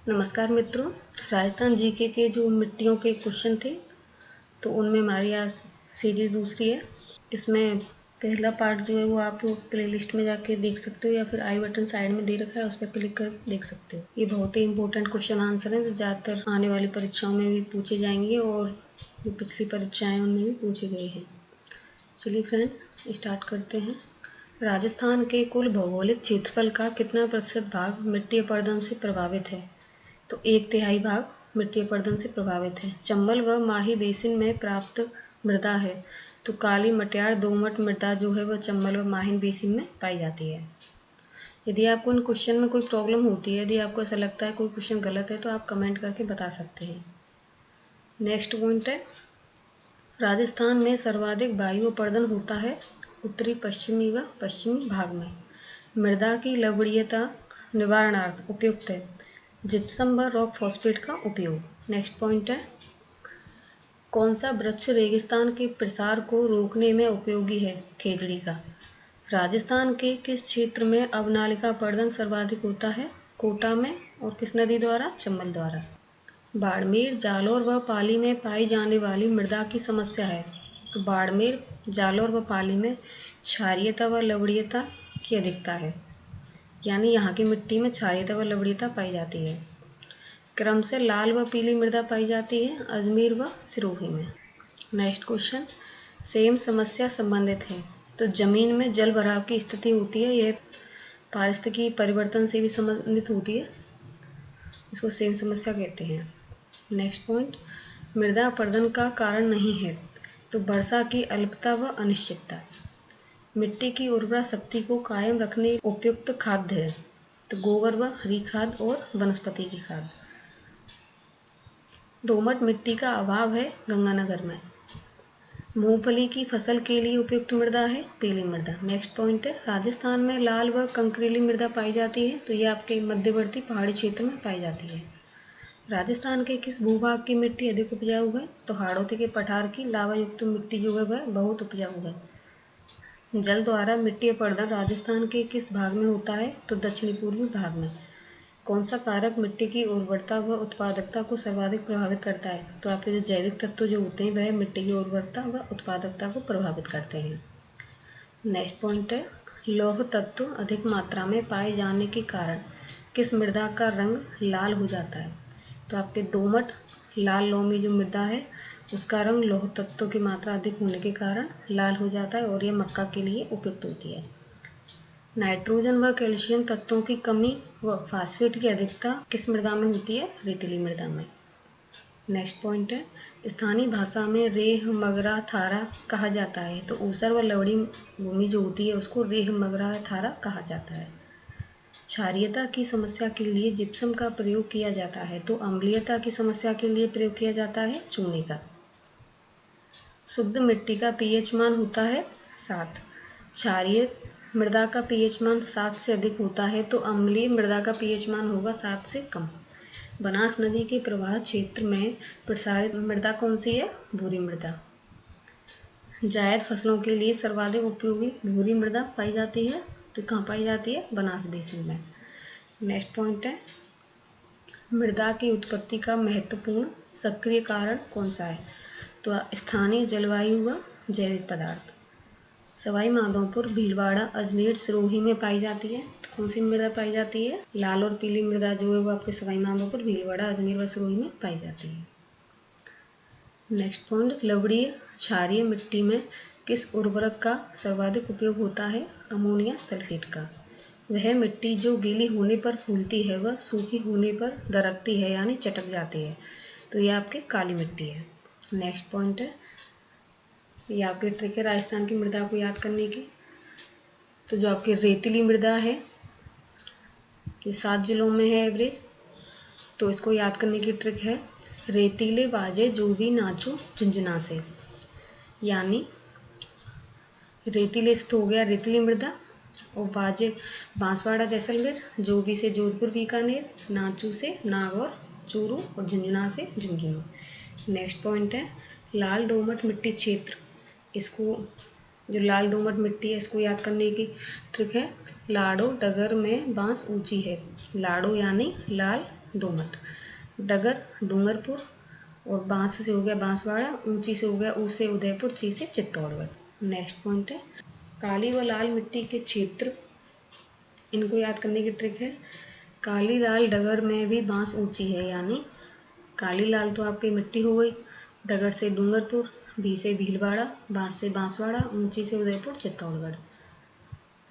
नमस्कार मित्रों, राजस्थान जीके के जो मिट्टियों के क्वेश्चन थे तो उनमें हमारी आज सीरीज़ दूसरी है। इसमें पहला पार्ट जो है वो आप प्लेलिस्ट में जाके देख सकते हो या फिर आई बटन साइड में दे रखा है, उस पर क्लिक कर देख सकते हो। ये बहुत ही इंपॉर्टेंट क्वेश्चन आंसर हैं जो ज़्यादातर आने वाली परीक्षाओं में भी पूछे जाएंगे और जो पिछली परीक्षाएं उनमें भी पूछे गए हैं। चलिए फ्रेंड्स, स्टार्ट करते हैं। राजस्थान के कुल भौगोलिक क्षेत्रफल का कितना प्रतिशत भाग मिट्टी अपरदन से प्रभावित है? तो 1/3 भाग मिट्टी अपरदन से प्रभावित है। चंबल व माही बेसिन में प्राप्त मृदा है तो काली मटियार दोमट मृदा जो है वह चंबल व माही बेसिन में पाई जाती है। यदि आपको इन क्वेश्चन में कोई प्रॉब्लम होती है, यदि आपको ऐसा लगता है कोई क्वेश्चन गलत है, तो आप कमेंट करके बता सकते हैं। नेक्स्ट पॉइंट है, राजस्थान में सर्वाधिक वायु अपरदन होता है उत्तरी पश्चिमी व पश्चिमी भाग में। मृदा की लवणीयता निवारणार्थ उपयुक्त है जिप्सम व रॉक फॉस्फेट का उपयोग। नेक्स्ट पॉइंट है, कौन सा वृक्ष रेगिस्तान के प्रसार को रोकने में उपयोगी है? खेजड़ी का। राजस्थान के किस क्षेत्र में अवनालिका अपरदन सर्वाधिक होता है? कोटा में। और किस नदी द्वारा? चंबल द्वारा। बाड़मेर, जालौर व पाली में पाई जाने वाली मृदा की समस्या है तो बाड़मेर, जालौर व पाली में क्षारीयता व लवणीयता की अधिकता है, यानी यहाँ की मिट्टी में क्षारीयता व लवणीयता पाई जाती है। क्रम से लाल व पीली मृदा पाई जाती है अजमेर व सिरोही में। नेक्स्ट क्वेश्चन, सेम समस्या संबंधित है तो जमीन में जल भराव की स्थिति होती है, यह पारिस्थितिकी परिवर्तन से भी संबंधित होती है, इसको सेम समस्या कहते हैं। नेक्स्ट पॉइंट, मृदा अपरदन का कारण नहीं है तो वर्षा की अल्पता व अनिश्चितता। मिट्टी की उर्वरा शक्ति को कायम रखने उपयुक्त खाद्य है तो गोबर व हरी खाद और वनस्पति की खाद। दोमट मिट्टी का अभाव है गंगानगर में। मूंगफली की फसल के लिए उपयुक्त मृदा है पीली मृदा। नेक्स्ट पॉइंट है, राजस्थान में लाल व कंकरीली मृदा पाई जाती है तो ये आपके मध्यवर्ती पहाड़ी क्षेत्र में पाई जाती है। राजस्थान के किस भूभाग की मिट्टी अधिक उपजाऊ है? तो हाड़ौती के पठार की लावा युक्त मिट्टी जो है वह बहुत उपजाऊ है। जल द्वारा मिट्टी अपरदन राजस्थान के किस भाग में होता है? तो दक्षिणी पूर्वी भाग में। कौन सा कारक मिट्टी की उर्वरता व उत्पादकता को सर्वाधिक प्रभावित करता है? तो आपके जो जैविक तत्व जो होते हैं वह मिट्टी की उर्वरता व उत्पादकता को प्रभावित करते हैं। नेक्स्ट पॉइंट है, लौह तत्व अधिक मात्रा में पाए जाने के कारण किस मृदा का रंग लाल हो जाता है? तो आपके दोमट लाल लोमी जो मृदा है उसका रंग लौह तत्वों की मात्रा अधिक होने के कारण लाल हो जाता है और यह मक्का के लिए उपयुक्त होती है। नाइट्रोजन व कैल्शियम तत्वों की कमी व फास्फेट की अधिकता किस मृदा में होती है? रेतीली मृदा में। नेक्स्ट पॉइंट है, स्थानीय भाषा में रेह मगरा थारा कहा जाता है तो ऊसर व लवणी भूमि जो होती है उसको रेह मगरा थारा कहा जाता है। क्षारीयता की समस्या के लिए जिप्सम का प्रयोग किया जाता है तो अम्लीयता की समस्या के लिए प्रयोग किया जाता है चूने का। शुद्ध मिट्टी का पीएच मान होता है 7। क्षारीय मृदा का पीएच मान 7 से अधिक होता है तो अम्लीय मृदा का पीएच मान होगा 7 से कम। बनास नदी के प्रवाह क्षेत्र में प्रसारित मृदा कौन सी है? भूरी मृदा। जायद फसलों के लिए सर्वाधिक उपयोगी भूरी मृदा पाई जाती है तो कहाँ पाई जाती है? बनास बेसिन में। नेक्स्ट पॉइंट है, मृदा की उत्पत्ति का महत्वपूर्ण सक्रिय कारण कौन सा है? तो स्थानीय जलवायु व जैविक पदार्थ। सवाई माधोपुर, भीलवाड़ा, अजमेर, सिरोही में पाई जाती है तो कौन सी मृदा पाई जाती है? लाल और पीली मृदा जो है वो आपके सवाई माधोपुर, भीलवाड़ा, अजमेर व सिरोही में पाई जाती है। नेक्स्ट पॉइंट, लवणीय क्षारीय मिट्टी में किस उर्वरक का सर्वाधिक उपयोग होता है? अमोनिया सल्फेट का। वह मिट्टी जो गीली होने पर फूलती है वह सूखी होने पर दरकती है यानी चटक जाती है तो यह आपके काली मिट्टी है। नेक्स्ट पॉइंट है, ये आपकी ट्रिक है राजस्थान की मृदा को याद करने की। तो जो आपकी रेतीली मृदा है ये 7 जिलों में है एवरेज, तो इसको याद करने की ट्रिक है, रेतीले बाजे जो भी नाचो झुंझुना से, यानी रेतीले से तो हो गया रेतीली मृदा और बाजे बांसवाड़ा जैसलमेर, जोबी से जोधपुर बीकानेर, नाचू से नागौर चूरू और झुंझुना से झुंझुनू। नेक्स्ट पॉइंट है, लाल दोमट मिट्टी क्षेत्र, इसको जो लाल दोमट मिट्टी है इसको याद करने की ट्रिक है, लाड़ो डगर में बांस ऊंची है। लाड़ो यानी लाल दोमट, डगर डूंगरपुर, और बांस से हो गया बांसवाड़ा, ऊंची से हो गया ऊ से उदयपुर, ची से चित्तौड़गढ़। नेक्स्ट पॉइंट है काली व लाल मिट्टी के क्षेत्र, इनको याद करने की ट्रिक है। काली लाल डगर में भी बांस ऊंची है, यानी काली लाल तो आपकी मिट्टी हो गई, डगर से डूंगरपुर, भी से भीलवाड़ा, बांस से बांसवाड़ा, ऊंची से उदयपुर चित्तौड़गढ़।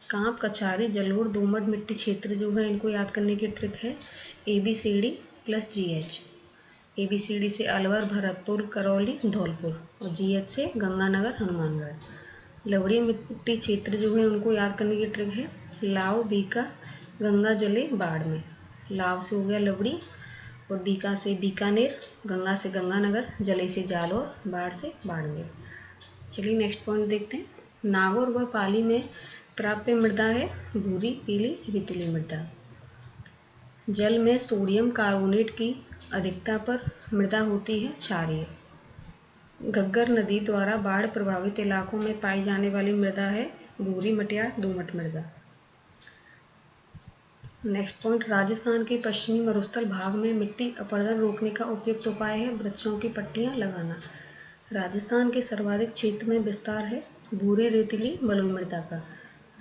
कांप कछारी जलोढ़ दोमट मिट्टी क्षेत्र जो है, इनको याद करने की ट्रिक है ABCD प्लस GH। ABCD से अलवर, भरतपुर, करौली, धौलपुर, और GH से गंगानगर, हनुमानगढ़। लवड़ी मिट्टी क्षेत्र जो है उनको याद करने की ट्रिक है लाव, बीका, गंगा जले बाढ़ में। लाव से हो गया लवड़ी, और बीका से बीकानेर, गंगा से गंगानगर, जले से जालौर, बाढ़ से बाड़मेर। चलिए नेक्स्ट पॉइंट देखते हैं। नागौर व पाली में प्राप्य मृदा है भूरी, पीली, रेतीली मृदा। जल में सोडियम कार्बोनेट की अधिकता पर मृदा होती है क्षारीय। घग्गर नदी द्वारा बाढ़ प्रभावित इलाकों में पाई जाने वाली मृदा है भूरी, मटियार, दोमट मृदा। नेक्स्ट पॉइंट राजस्थान के पश्चिमी मरुस्थल भाग में मिट्टी अपरदन रोकने का उपयुक्त उपाय है वृक्षों की पट्टियां लगाना। राजस्थान के सर्वाधिक क्षेत्र में विस्तार है भूरी, रेतीली, बलुई मृदा का।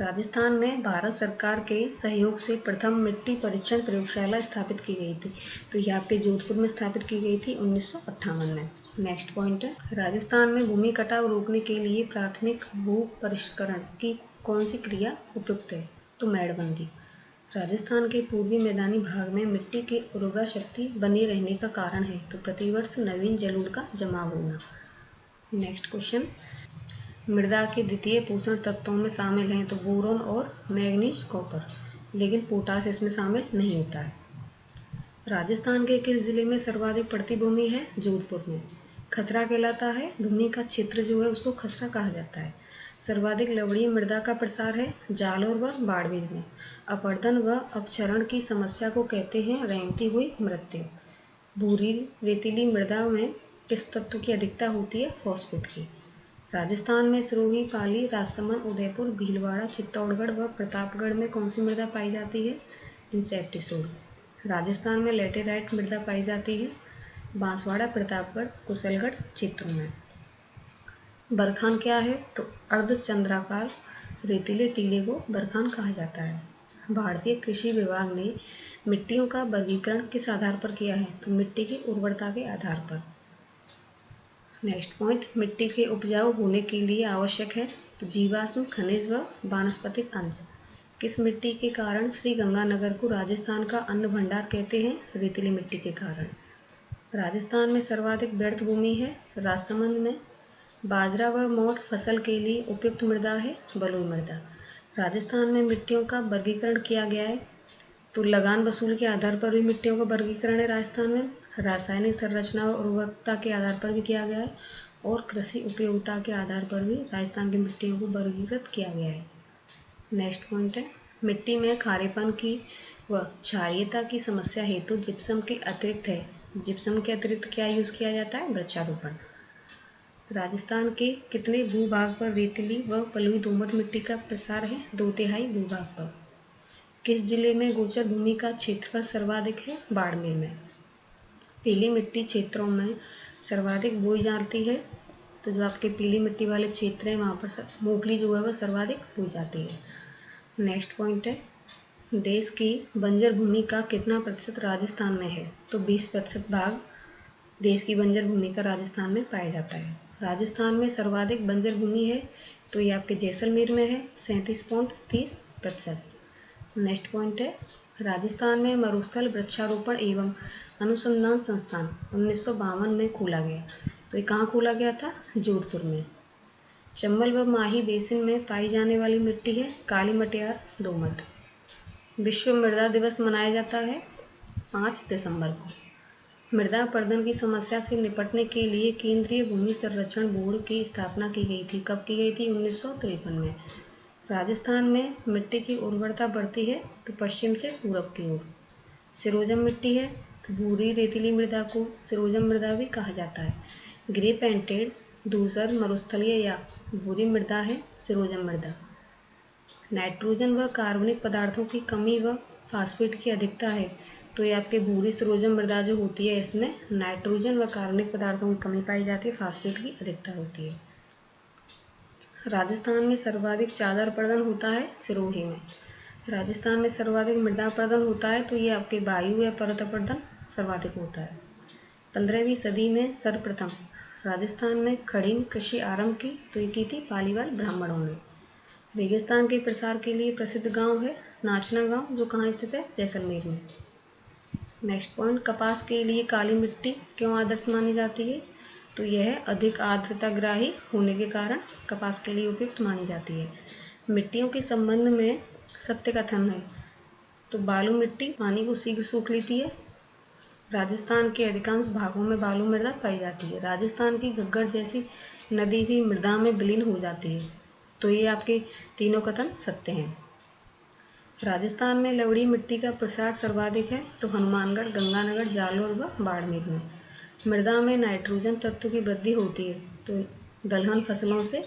राजस्थान में भारत सरकार के सहयोग से प्रथम मिट्टी परीक्षण प्रयोगशाला स्थापित की गई थी, तो यह आपके जोधपुर में स्थापित की गई थी 1958 में। नेक्स्ट पॉइंट है राजस्थान में भूमि कटाव रोकने के लिए प्राथमिक भू परिष्करण की कौन सी क्रिया उपयुक्त है, तो मेड़बंदी। राजस्थान के पूर्वी मैदानी भाग में मिट्टी की उर्वरा शक्ति बनी रहने का कारण है, तो प्रतिवर्ष नवीन जलोढ़ का जमाव होना। नेक्स्ट क्वेश्चन मृदा के द्वितीय पोषण तत्वों में शामिल हैं तो बोरोन और मैग्नीज, कॉपर, लेकिन पोटास इसमें शामिल नहीं होता है। राजस्थान के किस जिले में सर्वाधिक पड़ती भूमि है, जोधपुर में। खसरा कहलाता है भूमि का क्षेत्र जो है उसको खसरा कहा जाता है। सर्वाधिक लवणीय मृदा का प्रसार है जालौर व बाड़मेर में। अपरदन व अपक्षरण की समस्या को कहते हैं रेंगती हुई मृत्यु। भूरी रेतीली मृदा में किस तत्व की अधिकता होती है, फॉस्फेट की। राजस्थान में सिरोही, पाली, राजसमंद, उदयपुर, भीलवाड़ा, चित्तौड़गढ़ व प्रतापगढ़ में कौन सी मृदा पाई जाती है, इंसेप्टिसोल। राजस्थान में लेटेराइट मृदा पाई जाती है बांसवाड़ा, प्रतापगढ़, कुशलगढ़ क्षेत्रों में। बरखान क्या है, तो अर्धचंद्राकार रेतीले टीले को बरखान कहा जाता है। भारतीय कृषि विभाग ने मिट्टियों का वर्गीकरण किस आधार पर किया है, तो मिट्टी की उर्वरता के आधार पर। नेक्स्ट पॉइंट मिट्टी के उपजाऊ होने के लिए आवश्यक है तो जीवाश्म, खनिज व वानस्पतिक अंश। किस मिट्टी के कारण श्री गंगानगर को राजस्थान का अन्न भंडार कहते हैं, रेतीली मिट्टी के कारण। राजस्थान में सर्वाधिक व्यर्थ भूमि है राजसमंद में। बाजरा व मोठ फसल के लिए उपयुक्त मृदा है बलुई मृदा। राजस्थान में मिट्टियों का वर्गीकरण किया गया है तो लगान वसूल के आधार पर भी मिट्टियों का वर्गीकरण है राजस्थान में। रासायनिक संरचना और उर्वरकता के आधार पर भी किया गया है और कृषि उपयोगिता के आधार पर भी राजस्थान की मिट्टियों को वर्गीकृत किया गया है। नेक्स्ट पॉइंट है मिट्टी में खारेपन की व क्षारीयता की समस्या हेतु जिप्सम के अतिरिक्त है। जिप्सम के अतिरिक्त क्या यूज किया जाता है, वृक्षारोपण। राजस्थान के कितने भूभाग पर रेतीली व बलुई दोमट मिट्टी का प्रसार है, 2/3 भूभाग पर। किस जिले में गोचर भूमि का क्षेत्रफल सर्वाधिक है, बाड़मेर में। पीली मिट्टी क्षेत्रों में सर्वाधिक बोई जाती है तो जो आपके पीली मिट्टी वाले क्षेत्र हैं वहाँ पर मूंगफली जो है वह सर्वाधिक बोई जाती है। नेक्स्ट पॉइंट है देश की बंजर भूमि का कितना प्रतिशत राजस्थान में है, तो 20% भाग देश की बंजर भूमि का राजस्थान में पाया जाता है। राजस्थान में सर्वाधिक बंजर भूमि है तो ये आपके जैसलमेर में है 37.30%। नेक्स्ट पॉइंट है राजस्थान में मरुस्थल वृक्षारोपण एवं अनुसंधान संस्थान 1952 में खोला गया, तो ये कहाँ खोला गया था, जोधपुर में। चंबल व माही बेसिन में पाई जाने वाली मिट्टी है काली मटियार, दोमट। विश्व मृदा दिवस मनाया जाता है 5 दिसंबर को। मृदा अपरदन की समस्या से निपटने के लिए केंद्रीय भूमि संरक्षण बोर्ड की स्थापना की गई थी, कब की गई थी, 1953 में। राजस्थान में मिट्टी की उर्वरता बढ़ती है तो पश्चिम से पूरब की ओर। सिरोजम मिट्टी है तो भूरी रेतीली मृदा को सिरोजम मृदा भी कहा जाता है। ग्रे पेंटेड धूसर मरुस्थलीय या भूरी मृदा है सिरोजम मृदा। नाइट्रोजन व कार्बनिक पदार्थों की कमी व फास्फेट की अधिकता है, तो ये आपके भूरी सरोजम मृदा जो होती है इसमें नाइट्रोजन व कार्बनिक पदार्थों की कमी पाई जाती है, फास्फेट की अधिकता होती है। राजस्थान में सर्वाधिक चादर अपरदन होता है सिरोही में। राजस्थान में सर्वाधिक मृदा अपरदन होता है, तो ये आपके वायु या पर्वत अपरदन सर्वाधिक होता है। 15वीं सदी में सर्वप्रथम राजस्थान में खड़ीन कृषि आरंभ की, तो ये की थी पालीवाल ब्राह्मणों ने। रेगिस्तान के प्रसार के लिए प्रसिद्ध गांव है नाचना गांव, जो कहाँ स्थित है, जैसलमेर में। नेक्स्ट पॉइंट, कपास के लिए काली मिट्टी क्यों आदर्श मानी जाती है, तो यह अधिक आर्द्रताग्राही होने के कारण कपास के लिए उपयुक्त मानी जाती है। मिट्टियों के संबंध में सत्य कथन है, तो बालू मिट्टी पानी को शीघ्र सोख लेती है। राजस्थान के अधिकांश भागों में बालू मृदा पाई जाती है। राजस्थान की घग्गर जैसी नदी भी मृदा में विलीन हो जाती है, तो ये आपके तीनों कथन सत्य हैं। राजस्थान में लवड़ी मिट्टी का प्रसार सर्वाधिक है, तो हनुमानगढ़, गंगानगर, जालोर व बाड़मेर में। मृदा में नाइट्रोजन तत्व की वृद्धि होती है, तो दलहन फसलों से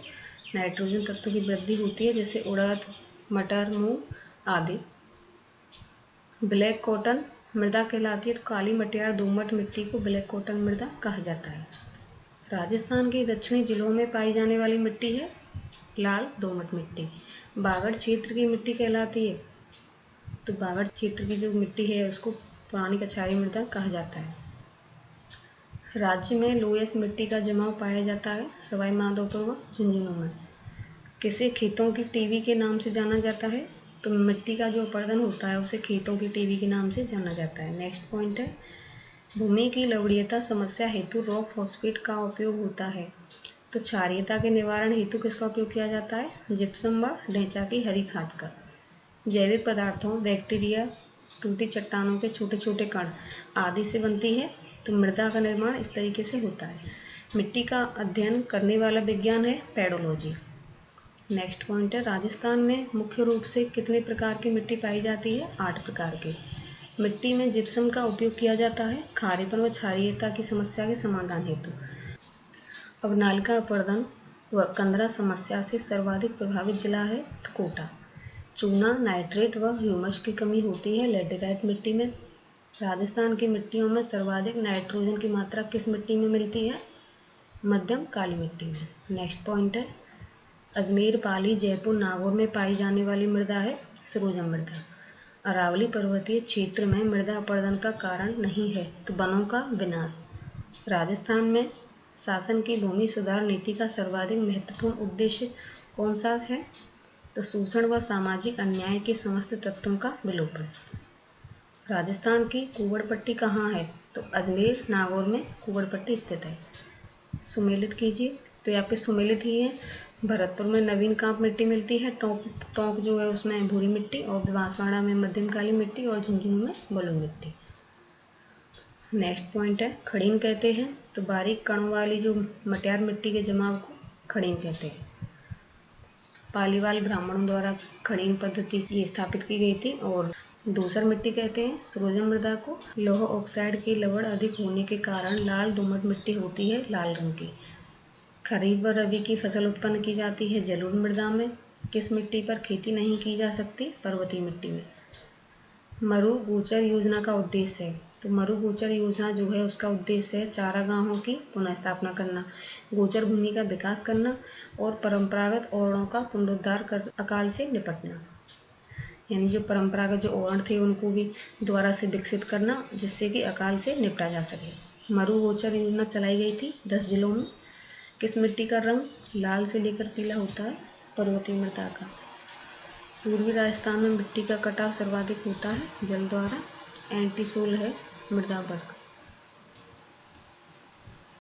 नाइट्रोजन तत्व की वृद्धि होती है, जैसे उड़द, मटर, मूंग आदि। ब्लैक कॉटन मृदा कहलाती है, तो काली मटियार दोमट मिट्टी को ब्लैक कॉटन मृदा कहा जाता है। राजस्थान के दक्षिणी जिलों में पाई जाने वाली मिट्टी है लाल दोमट मिट्टी। बागड़ क्षेत्र की मिट्टी कहलाती है, तो बागड़ क्षेत्र की जो मिट्टी है उसको पुरानी कछारी मृदा कहा जाता है। राज्य में लोयस मिट्टी का जमाव पाया जाता है सवाई माधोपुर व झुंझुनू में। किसे खेतों की टीवी के नाम से जाना जाता है, तो मिट्टी का जो अपरदन होता है उसे खेतों की टीवी के नाम से जाना जाता है। नेक्स्ट पॉइंट है, भूमि की लवणीयता समस्या हेतु रॉक फॉस्फेट का उपयोग होता है, तो क्षारीयता के निवारण हेतु किसका उपयोग किया जाता है, जिप्सम व ढैंचा की हरी खाद का। जैविक पदार्थों, बैक्टीरिया, टूटी चट्टानों के छोटे छोटे कण आदि से बनती है, तो मृदा का निर्माण इस तरीके से होता है। मिट्टी का अध्ययन करने वाला विज्ञान है पेडोलॉजी। नेक्स्ट पॉइंट है, राजस्थान में मुख्य रूप से कितने प्रकार की मिट्टी पाई जाती है, 8 प्रकार की। मिट्टी में जिप्सम का उपयोग किया जाता है खारेपन व क्षारीयता की समस्या के समाधान हेतु। अब नालिका अपरदन व कंदरा समस्या से सर्वाधिक प्रभावित जिला है कोटा। चूना, नाइट्रेट व ह्यूमस की कमी होती है लैटेराइट मिट्टी में। राजस्थान की मिट्टियों में सर्वाधिक नाइट्रोजन की मात्रा किस मिट्टी में मिलती है, मध्यम काली मिट्टी में। नेक्स्ट पॉइंट है, अजमेर, पाली, जयपुर, नागौर में पाई जाने वाली मृदा है सरोजम मृदा। अरावली पर्वतीय क्षेत्र में मृदा अपरदन का कारण नहीं है, तो वनों का विनाश। राजस्थान में शासन की भूमि सुधार नीति का सर्वाधिक महत्वपूर्ण उद्देश्य कौन सा है, तो शोषण व सामाजिक अन्याय के समस्त तत्वों का विलोपन। राजस्थान की कुंवड़ पट्टी कहाँ है, तो अजमेर, नागौर में कुंवड़ पट्टी स्थित है। सुमेलित कीजिए, तो ये आपके सुमेलित ही है। भरतपुर में नवीन कांप मिट्टी मिलती है, टोंक जो है उसमें भूरी मिट्टी, और बांसवाड़ा में मध्यम काली मिट्टी, और झुंझुनू में बलुई मिट्टी। नेक्स्ट पॉइंट है, खड़ीन कहते हैं, तो बारीक कणों वाली जो मटियार मिट्टी के जमाव को खड़ीन कहते हैं। पालीवाल ब्राह्मणों द्वारा खड़ीन पद्धति ये स्थापित की गई थी। और दूसर मिट्टी कहते हैं सरोजम मृदा को। लौह ऑक्साइड की लवण अधिक होने के कारण लाल दोमट मिट्टी होती है लाल रंग की। खरीफ व रबी की फसल उत्पन्न की जाती है जलोढ़ मृदा में। किस मिट्टी पर खेती नहीं की जा सकती, पर्वतीय मिट्टी में। मरु गोचर योजना का उद्देश्य है, तो मरु गोचर योजना जो है उसका उद्देश्य है चारागाहों की पुनः स्थापना करना, गोचर भूमि का विकास करना और परंपरागत ओरणों का पुनरुद्धार कर अकाल से निपटना। यानी जो परंपरागत जो ओरण थे उनको भी दोबारा से विकसित करना, जिससे कि अकाल से निपटा जा सके। मरु गोचर योजना चलाई गई थी 10 जिलों में। किस मिट्टी का रंग लाल से लेकर पीला होता है, पर्वतीय मृदा का। पूर्वी राजस्थान में मिट्टी का कटाव सर्वाधिक होता है जल द्वारा। एंटीसोल है मृदा वर्ग।